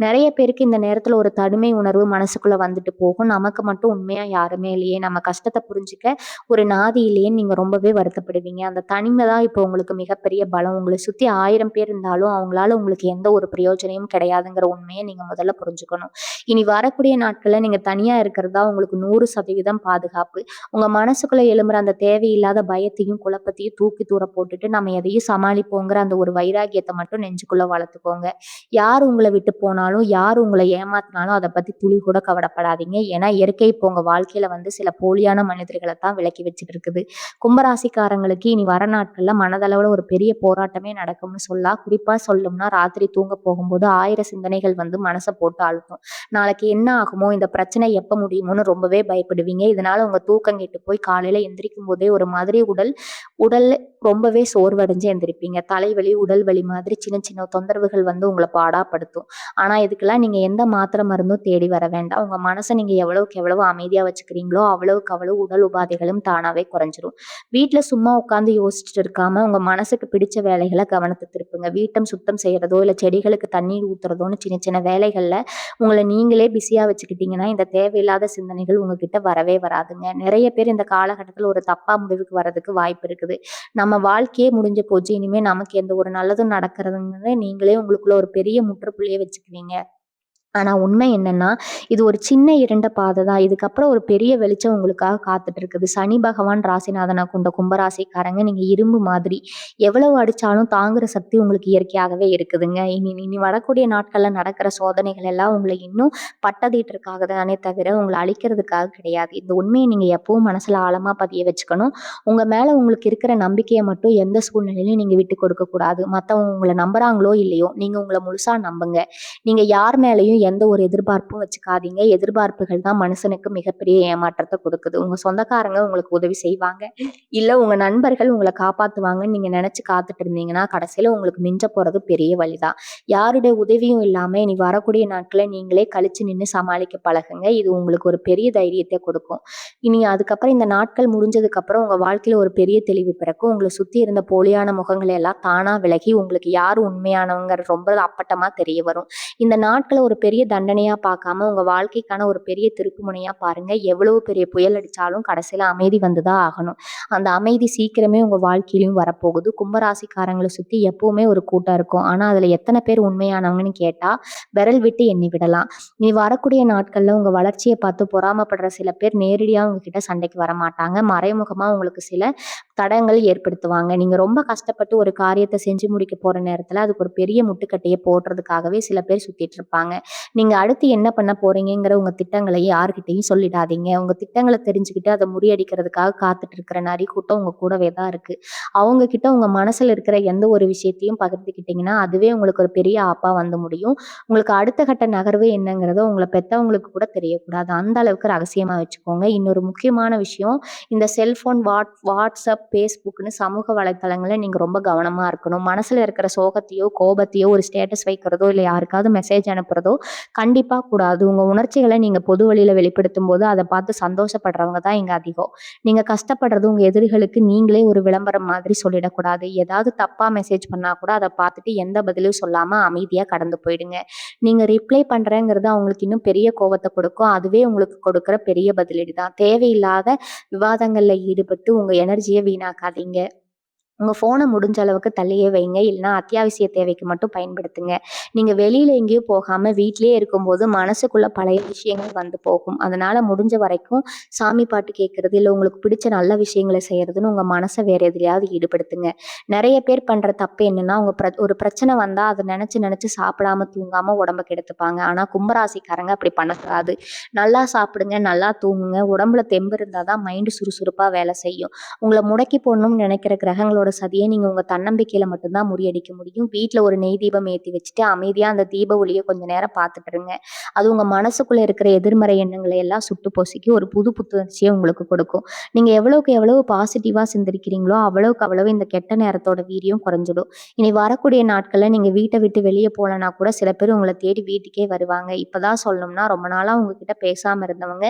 நெறைய பேருக்கு இந்த நேரத்துல ஒரு தனிமை உணர்வு மனசுக்குள்ள வந்துட்டு போகும். நமக்கு மட்டும் உண்மையா யாருமே இல்லையே, நம்ம கஷ்டத்த புரிஞ்சுக்க ஒரு நாதி இல்லையேன்னு நீங்க ரொம்பவே வருத்தப்படுவீங்க. அந்த தனிமை தான் இப்போ உங்களுக்கு மிகப்பெரிய பலம். உங்கள சுத்தி 1000 பேர் இருந்தாலும் அவங்களால உங்களுக்கு எந்த ஒரு பிரயோஜனமும் கிடையாதுங்கிற உண்மைய நீங்க முதல்ல புரிஞ்சுக்கணும். இனி வரக்கூடிய நாட்கள்ல நீங்க தனியா இருக்கிறது தான் உங்களுக்கு 100% பாதுகாப்பு. உங்க மனசுக்குள்ள எழும்புற அந்த தேவையில்லாத பயத்தையும், குழப்பத்தையும் தூக்கி தூர போட்டுட்டு, நம்ம எதையும் சமாளிப்போங்கிற அந்த ஒரு வைராகியத்த மட்டும் நெஞ்சுக்குள்ள வளர்த்துக்கோங்க. யார் உங்கள விட்டு போனாலும், யார் உங்கள ஏமாத்துனாலும் அத பத்தி துளி கூட கவலைப்படாதீங்க. ஏன்னா இயற்கை இப்போ உங்க வாழ்க்கையில வந்து சில போலியான மனிதர்கள தான் விலக்கி வச்சுட்டு இருக்குது. கும்பராசிக்காரங்களுக்கு இனி வர நாட்கள்ல மனதளவுல ஒரு பெரிய போராட்டமே நடக்கும்னு சொல்லலாம். குறிப்பா சொல்லணும்னா ராத்திரி தூங்க போகும்போது 1000 சிந்தனைகள் வந்து மனச போட்டு அழுத்தும். நாளைக்கு என்ன ஆகுமோ? இந்த பிரச்சனை எப்ப முடியுமோன்னு ரொம்பவே பயப்படுவீங்க. இதனால உங்க தூக்கம் கெட்டு போய் காலையில எந்திரிக்கும் போதே ஒரு மாதிரி உடல் உடல் ரொம்பவே சோர்வடைஞ்சு எந்திரிப்பீங்க. தலைவலி, உடல் வலி மாதிரி சின்ன சின்ன தொந்தரவுகள் வந்து உங்கள பாடாப்படுத்தும். ஆனா இதுக்கெல்லாம் நீங்க எந்த மாத்திரை மருந்தும் தேடி வர வேண்டாம். உங்க மனச நீங்க எவ்வளவுக்கு எவ்வளவு அமைதியா வச்சுக்கிறீங்களோ, அவ்வளவுக்கு அவ்வளவு உடல் உபாதைகளும் தானாவே குறைஞ்சிரும். வீட்ல சும்மா உட்கார்ந்து யோசிச்சுட்டு இருக்காம, உங்க மனசுக்கு பிடிச்ச வேலைகள கவனத்த திருப்புங்க. வீட்டம் சுத்தம் செய்யறதோ, இல்ல செடிகளுக்கு தண்ணீர் ஊத்துறதோன்னு சின்ன சின்ன வேலைகள்ல உங்கள நீங்களே பிஸியா வச்சுக்கிட்டீங்கன்னா, இந்த தேவையில்லாத சிந்தனைகள் உங்ககிட்ட வரவே வராதுங்க. நெறைய பேர் இந்த காலகட்டத்துல ஒரு தப்பா முடிவுக்கு வரதுக்கு வாய்ப்பு இருக்குது. நம்ம வாழ்க்கையே முடிஞ்சு போச்சு. இனிமே நமக்கு எந்த ஒரு நல்லதும் நடக்கிறதுங்கிறத நீங்களே உங்களுக்குள்ள ஒரு பெரிய முற்றுப்புள்ளிய வச்சுக்குவீங்க. ஆனா உண்மை என்னன்னா, இது ஒரு சின்ன இருண்ட பாதை தான். இதுக்கப்புறம் ஒரு பெரிய வெளிச்சம் உங்களுக்காக காத்துட்டு இருக்குது. சனி பகவான் ராசிநாதனா கொண்ட கும்பராசிக்காரங்க நீங்க இரும்பு மாதிரி. எவ்வளவு அடிச்சாலும் தாங்குற சக்தி உங்களுக்கு இயற்கையாகவே இருக்குதுங்க. இனி இனி வரக்கூடிய நாட்கள்ல நடக்கிற சோதனைகள் எல்லாம் உங்கள இன்னும் பட்டதீட்டுறதுக்காக தானே தவிர, உங்கள அழிக்கிறதுக்காக கிடையாது. இந்த உண்மைய நீங்க எப்பவும் மனசுல ஆழமா பதிய வச்சுக்கணும். உங்க மேல உங்களுக்கு இருக்கிற நம்பிக்கைய மட்டும் எந்த சூழ்நிலையிலும் நீங்க விட்டுக் கொடுக்க கூடாது. மத்தவங்க உங்கள நம்புறாங்களோ இல்லையோ, நீங்க உங்கள முழுசா நம்புங்க. நீங்க யார் மேலயும் எந்த ஒரு எதிர்பார்ப்பும் வச்சுக்காதீங்க. எதிர்பார்ப்புகள் தான் மனுஷனுக்கு மிகப்பெரிய ஏமாற்றத்த குடுக்குது. உங்க சொந்தக்காரங்க உங்களுக்கு உதவி செய்வாங்க. இல்ல உங்க நண்பர்கள் உங்கள காப்பாத்துவாங்கன்னு நீங்க நெனச்சு காத்துட்டு இருந்தீங்கன்னா, கடைசியில உங்களுக்கு மிஞ்ச போறது பெரிய வலிதான். யாருடைய உதவியும் இல்லாம இனி வரக்கூடிய நாட்கள நீங்களே கழிச்சு நின்னு சமாளிக்க பழகுங்க. இது உங்களுக்கு ஒரு பெரிய தைரியத்த குடுக்கும். இனி அதுக்கப்புறம் இந்த நாட்கள் முடிஞ்சதுக்கப்புறம் உங்க வாழ்க்கையில ஒரு பெரிய தெளிவு பிறக்கும். உங்கள சுத்தி இருந்த போலியான முகங்கள் எல்லாம் தானா விலகி, உங்களுக்கு யார் உண்மையானவங்கன்னு ரொம்ப அப்பட்டமா தெரிய வரும். இந்த நாட்கள ஒரு பெரிய தண்டனையா பார்க்காம, உங்க வாழ்க்கைக்கான ஒரு பெரிய திருப்புமுனையா பாருங்க. எவ்வளவு பெரிய புயல் அடிச்சாலும் கடைசியில அமைதி வந்து தான் ஆகணும். அந்த அமைதி சீக்கிரமே உங்க வாழ்க்கையிலயும் வரப்போகுது. கும்பராசிக்காரங்கள சுத்தி எப்பவுமே ஒரு கூட்டம் இருக்கும். ஆனா, அதுல எத்தன பேர் உண்மையானவங்கன்னு கேட்டா, விரல் விட்டு எண்ணி விடலாம். இனி வரக்கூடிய நாட்கள்ல உங்க வளர்ச்சிய பார்த்து பொறாமப்படுற சில பேர் நேரடியா உங்ககிட்ட சண்டைக்கு வரமாட்டாங்க. மறைமுகமா உங்களுக்கு சில தடங்கல் ஏற்படுத்துவாங்க. நீங்க ரொம்ப கஷ்டப்பட்டு ஒரு காரியத்த செஞ்சு முடிக்க போற நேரத்துல, அதுக்கு ஒரு பெரிய முட்டுக்கட்டைய போடுறதுக்காகவே சில பேர் சுத்திட்டு இருப்பாங்க. நீங்க அடுத்து என்ன பண்ண போறீங்கங்கிற உங்க திட்டங்களை யார்கிட்டயும் சொல்லிடாதீங்க. உங்க திட்டங்கள தெரிஞ்சுக்கிட்டு அத முறியடிக்கிறதுக்காக காத்துட்டு இருக்கிற நரி கூட்டம் உங்க கூடவே தான் இருக்கு. அவங்க கிட்ட உங்க மனசுல இருக்கிற எந்த ஒரு விஷயத்தையும் பகிர்ந்துக்கிட்டீங்கன்னா, அதுவே உங்களுக்கு ஒரு பெரிய ஆப்பா வந்து முடியும். உங்களுக்கு அடுத்த கட்ட நகர்வு என்னங்கிறத உங்கள பெத்தவங்களுக்கு கூட தெரியக்கூடாது. அந்த அளவுக்கு ரகசியமா வச்சுக்கோங்க. இன்னொரு முக்கியமான விஷயம், இந்த செல்ஃபோன், WhatsApp, Facebookன்னு சமூக வலைத்தளங்கள்ல நீங்க ரொம்ப கவனமா இருக்கணும். மனசுல இருக்கிற சோகத்தையோ, கோபத்தையோ ஒரு ஸ்டேட்டஸ் வைக்கிறதோ, இல்ல யாருக்காவது மெசேஜ் அனுப்புறதோ கண்டிப்பா கூடாது. உங்க உணர்ச்சிகள நீங்க பொது வழியில வெளிப்படுத்தும்போது, அத பார்த்து சந்தோஷப்படுறவங்க தான் இங்க அதிகம். நீங்க கஷ்டப்படுறது உங்க எதிரிகளுக்கு நீங்களே ஒரு விளம்பரம் மாதிரி சொல்லிடக்கூடாது. ஏதாவது தப்பா மெசேஜ் பண்ணா கூட அத பார்த்துட்டு எந்த பதிலும் சொல்லாம அமைதியா கடந்து போயிடுங்க. நீங்க ரிப்ளை பண்றேங்கிறது அவங்களுக்கு இன்னும் பெரிய கோவத்த கொடுக்கும். அதுவே உங்களுக்கு கொடுக்கிற பெரிய பதிலடி தான். தேவையில்லாத விவாதங்கள்ல ஈடுபட்டு உங்க எனர்ஜிய வீணாக்காதீங்க. உங்க ஃபோன முடிஞ்ச அளவுக்கு தள்ளியே வைங்க. இல்லன்னா அத்தியாவசிய தேவைக்கு மட்டும் பயன்படுத்துங்க. நீங்க வெளியில எங்கேயும் போகாம வீட்லயே இருக்கும்போது மனசுக்குள்ள பழைய விஷயங்கள் வந்து போகும். அதனால முடிஞ்ச வரைக்கும் சாமி பாட்டு கேட்கறது, இல்ல உங்களுக்கு பிடிச்ச நல்ல விஷயங்கள செய்யறதுன்னு உங்க மனச வேற எதுலயாவது ஈடுபடுத்துங்க. நெறைய பேர் பண்ற தப்பு என்னன்னா, அவங்க ஒரு பிரச்சனை வந்தா அத நெனச்சு நெனச்சு சாப்பிடாம, தூங்காம உடம்ப கெடுத்துப்பாங்க. ஆனா கும்பராசிக்காரங்க அப்படி பண்ணக்கூடாது. நல்லா சாப்பிடுங்க, நல்லா தூங்குங்க. உடம்புல தெம்பு இருந்தா தான் மைண்ட் சுறுசுறுப்பா வேலை செய்யும். உங்கள முடக்கி போடணும்னு நெனைக்கிற கிரகங்களோட சதிய நீங்க உங்க தன்னம்பிக்கையில மட்டும் தான் முறியடிக்க முடியும். வீட்ல ஒரு நெய் தீபம் ஏத்தி வச்சுட்டு அமைதியா அந்த தீப ஒளிய கொஞ்ச நேரம் பார்த்துட்டு இருங்க. அது உங்க மனசுக்குள்ள இருக்கிற எதிர்மறை எண்ணங்களை எல்லாம் சுட்டு பொசுக்கி ஒரு புது புத்துணர்ச்சிய உங்களுக்கு கொடுக்கும். நீங்க எவ்வளவுக்கு எவ்வளவு பாசிட்டிவா சிந்திக்கிறீங்களோ, அவ்வளவுக்கு அவ்வளவு இந்த கெட்ட நேரத்தோட வீரியம் குறைஞ்சிடும். இனி வரக்கூடிய நாட்கள்ல நீங்க வீட்ட விட்டு வெளிய போலனா கூட சில பேர் உங்கள தேடி வீட்டுக்கே வருவாங்க. இப்பதான் சொல்லணும்னா, ரொம்ப நாளா உங்ககிட்ட பேசாம இருந்தவங்க,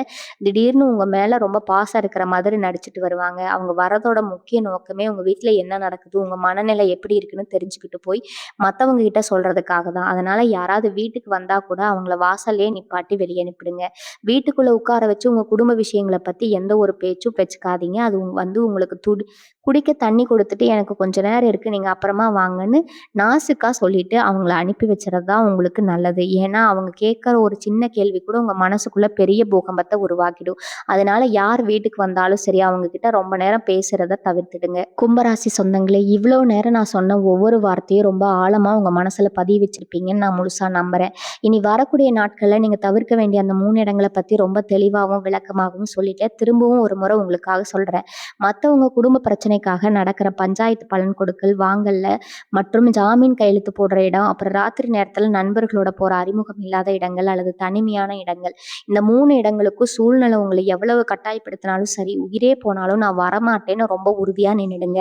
திடீர்னு உங்க மேல ரொம்ப பாசம் இருக்கிற மாதிரி நடிச்சுட்டு வருவாங்க. அவங்க வரதோட முக்கிய நோக்கமே உங்க வீட்ல என்ன நடக்குது, உங்க மனநிலை எப்படி இருக்குன்னு தெரிஞ்சுக்கிட்டு போய் மத்தவங்க கிட்ட சொல்றதுக்காக தான். அதனால யாராவது வீட்டுக்கு வந்தா கூட அவங்கள வாசல்லயே நிப்பாட்டி வெளிய அனுப்பிடுங்க. வீட்டுக்குள்ள உட்கார வச்சு உங்க குடும்ப விஷயங்கள பத்தி எந்த ஒரு பேச்சும் வச்சுக்காதீங்க. அது உங்களுக்கு குடிக்க தண்ணி கொடுத்துட்டு எனக்கு கொஞ்ச நேரம் இருக்கு, நீங்க அப்புறமா வாங்கன்னு நாசுக்கா சொல்லிட்டு அவங்கள அனுப்பி வச்சுறது தான் உங்களுக்கு நல்லது. ஏன்னா அவங்க கேட்கிற ஒரு சின்ன கேள்வி கூட உங்க மனசுக்குள்ள பெரிய பூகம்பத்த உருவாக்கிடும். அதனால யார் வீட்டுக்கு வந்தாலும் சரி, அவங்க கிட்ட ரொம்ப நேரம் பேசுறத தவிர்த்துடுங்க. கும்பராசி சொந்தங்களே, இவ்வளோ நேரம் நான் சொன்ன ஒவ்வொரு வார்த்தையும் ரொம்ப ஆழமா உங்க மனசுல பதிய வச்சிருப்பீங்கன்னு நான் முழுசா நம்புறேன். இனி வரக்கூடிய நாட்கள்ல நீங்க தவிர்க்க வேண்டிய அந்த 3 இடங்கள பத்தி ரொம்ப தெளிவாவும் விளக்கமாகவும் சொல்லிட்டேன். திரும்பவும் ஒரு முறை உங்களுக்காக சொல்றேன். மத்தவங்க குடும்ப பிரச்சனைக்காக நடக்கிற பஞ்சாயத்து பலன் கொடுக்கல் வாங்கல்ல மற்றும் ஜாமீன் கையெழுத்து போடுற இடம், அப்புறம் ராத்திரி நேரத்துல நண்பர்களோட போற அறிமுகம் இல்லாத இடங்கள் அல்லது தனிமையான இடங்கள், இந்த 3 இடங்களுக்கும் சூழ்நிலை உங்களை எவ்வளவு கட்டாயப்படுத்தினாலும் சரி, உயிரே போனாலும் நான் வரமாட்டேன்னு ரொம்ப உறுதியா நின்னுடுங்க.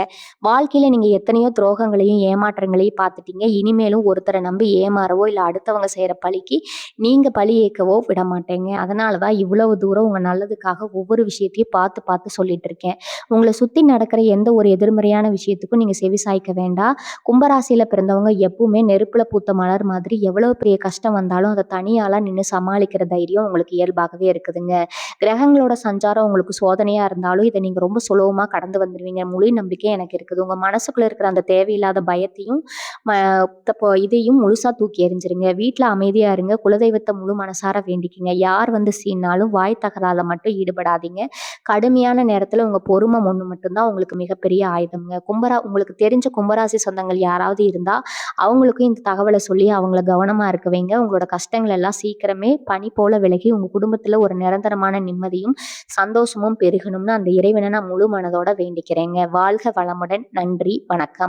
வாழ்க்கையில நீங்க எத்தனையோ துரோகங்களையும் ஏமாற்றங்களையும் பார்த்துட்டீங்க. இனிமேலும் ஒருத்தரை நம்பி ஏமாறவோ இல்ல அடுத்தவங்க செய்யற பழிக்கு நீங்க பழி ஏற்கவோ விட மாட்டேங்க. அதனாலதான் இவ்வளவு தூரம் உங்க நல்லதுக்காக ஒவ்வொரு விஷயத்தையும் பார்த்து பார்த்து சொல்லிட்டு இருக்கேன். உங்களை சுத்தி நடக்கிற எந்த ஒரு எதிர்மறையான விஷயத்துக்கும் நீங்க செவிசாய்க்க வேண்டாம். கும்பராசியில பிறந்தவங்க எப்பவுமே நெருப்புல பூத்த மலர் மாதிரி எவ்வளவு பெரிய கஷ்டம் வந்தாலும் அதை தனியால நின்று சமாளிக்கிற தைரியம் உங்களுக்கு இயல்பாகவே இருக்குதுங்க. கிரகங்களோட சஞ்சாரம் உங்களுக்கு சோதனையா இருந்தாலும் இதை நீங்க ரொம்ப சுலபமா கடந்து வந்துருவீங்க. முழு நம்பிக்கை எனக்கு இருக்குது. உங்க மனசுக்குள்ள இருக்கிற அந்த தேவையில்லாத பயத்தையும் இதையும் முழுசா தூக்கி எறிஞ்சிருங்க. வீட்டுல அமைதியா இருங்க. குலதெய்வத்தை முழு மனசார வேண்டிக்குங்க. யார் வந்து சீனாலும் வாய் தகரால மட்டும் ஈடுபடாதீங்க. கடுமையான நேரத்துல உங்க பொறுமை ஒண்ணு மட்டும்தான் உங்களுக்கு மிகப்பெரிய ஆயுதம்ங்க. உங்களுக்கு தெரிஞ்ச கும்பராசி சொந்தங்கள் யாராவது இருந்தா அவங்களுக்கும் இந்த தகவலை சொல்லி அவங்கள கவனமா இருக்க வைங்க. உங்களோட கஷ்டங்கள் எல்லாம் சீக்கிரமே பனி போல விலகி உங்க குடும்பத்துல ஒரு நிரந்தரமான நிம்மதியும் சந்தோஷமும் பெருகணும்னு அந்த இறைவனை நான் முழு மனதோட வேண்டிக்கிறேங்க. வாழ்க வளமுடன். நன்றி, வணக்கம்.